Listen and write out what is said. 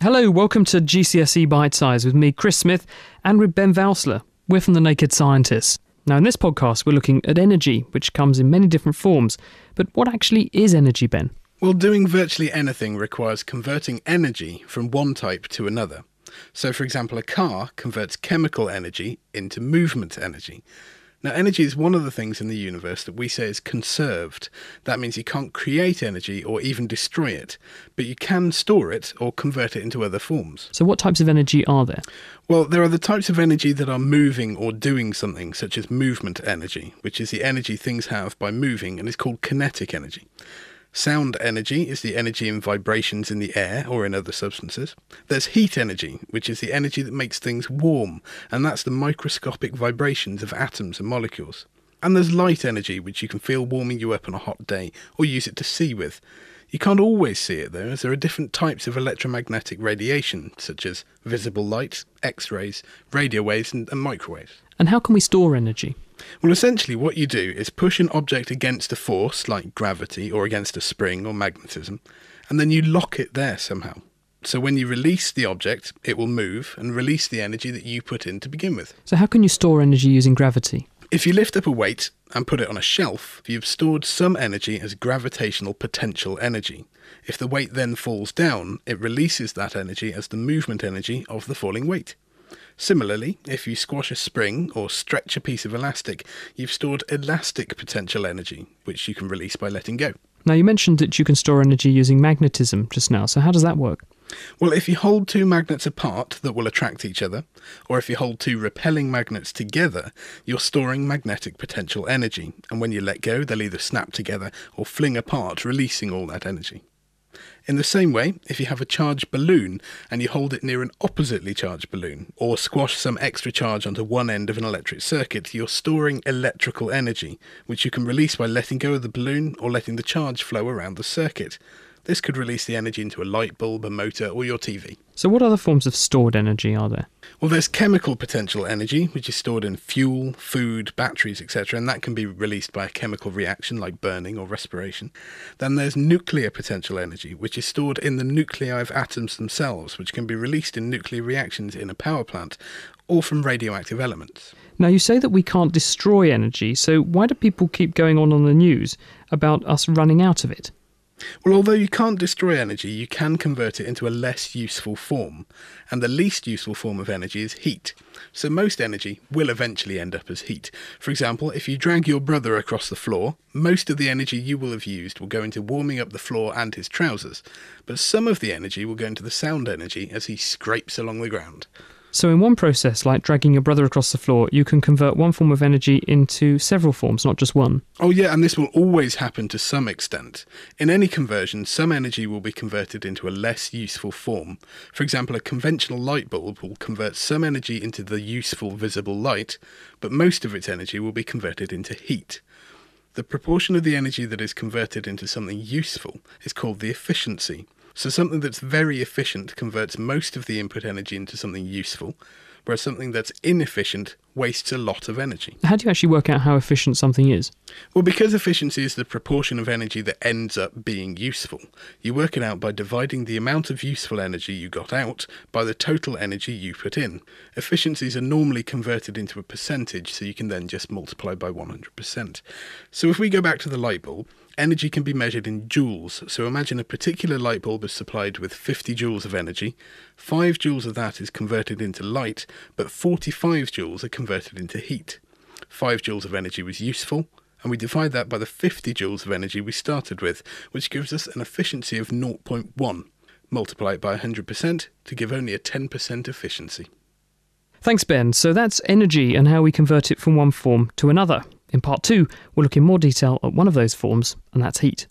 Hello, welcome to GCSE Bite Size with me, Chris Smith, and with Ben Valsler. We're from The Naked Scientists. Now, in this podcast, we're looking at energy, which comes in many different forms. But what actually is energy, Ben? Well, doing virtually anything requires converting energy from one type to another. So, for example, a car converts chemical energy into movement energy. Now, energy is one of the things in the universe that we say is conserved. That means you can't create energy or even destroy it, but you can store it or convert it into other forms. So what types of energy are there? Well, there are the types of energy that are moving or doing something, such as movement energy, which is the energy things have by moving and is called kinetic energy. Sound energy is the energy in vibrations in the air or in other substances. There's heat energy, which is the energy that makes things warm, and that's the microscopic vibrations of atoms and molecules. And there's light energy, which you can feel warming you up on a hot day, or use it to see with. You can't always see it though, as there are different types of electromagnetic radiation, such as visible light, X-rays, radio waves and microwaves. And how can we store energy? Well, essentially what you do is push an object against a force, like gravity, or against a spring or magnetism, and then you lock it there somehow. So when you release the object, it will move and release the energy that you put in to begin with. So how can you store energy using gravity? If you lift up a weight and put it on a shelf, you've stored some energy as gravitational potential energy. If the weight then falls down, it releases that energy as the movement energy of the falling weight. Similarly, if you squash a spring or stretch a piece of elastic, you've stored elastic potential energy, which you can release by letting go. Now, you mentioned that you can store energy using magnetism just now, so how does that work? Well, if you hold two magnets apart that will attract each other, or if you hold two repelling magnets together, you're storing magnetic potential energy, and when you let go, they'll either snap together or fling apart, releasing all that energy. In the same way, if you have a charged balloon and you hold it near an oppositely charged balloon, or squash some extra charge onto one end of an electric circuit, you're storing electrical energy, which you can release by letting go of the balloon or letting the charge flow around the circuit. This could release the energy into a light bulb, a motor, or your TV. So what other forms of stored energy are there? Well, there's chemical potential energy, which is stored in fuel, food, batteries, etc., and that can be released by a chemical reaction like burning or respiration. Then there's nuclear potential energy, which is stored in the nuclei of atoms themselves, which can be released in nuclear reactions in a power plant, or from radioactive elements. Now, you say that we can't destroy energy, so why do people keep going on the news about us running out of it? Well, although you can't destroy energy, you can convert it into a less useful form. And the least useful form of energy is heat. So most energy will eventually end up as heat. For example, if you drag your brother across the floor, most of the energy you will have used will go into warming up the floor and his trousers. But some of the energy will go into the sound energy as he scrapes along the ground. So in one process, like dragging your brother across the floor, you can convert one form of energy into several forms, not just one. Oh yeah, and this will always happen to some extent. In any conversion, some energy will be converted into a less useful form. For example, a conventional light bulb will convert some energy into the useful visible light, but most of its energy will be converted into heat. The proportion of the energy that is converted into something useful is called the efficiency. So something that's very efficient converts most of the input energy into something useful, whereas something that's inefficient wastes a lot of energy. How do you actually work out how efficient something is? Well, because efficiency is the proportion of energy that ends up being useful, you work it out by dividing the amount of useful energy you got out by the total energy you put in. Efficiencies are normally converted into a percentage, so you can then just multiply by 100%. So if we go back to the light bulb, energy can be measured in joules. So imagine a particular light bulb is supplied with 50 joules of energy. 5 joules of that is converted into light, but 45 joules are converted into heat. 5 joules of energy was useful, and we divide that by the 50 joules of energy we started with, which gives us an efficiency of 0.1. Multiply it by 100% to give only a 10% efficiency. Thanks, Ben. So that's energy and how we convert it from one form to another. In part 2, we'll look in more detail at one of those forms, and that's heat.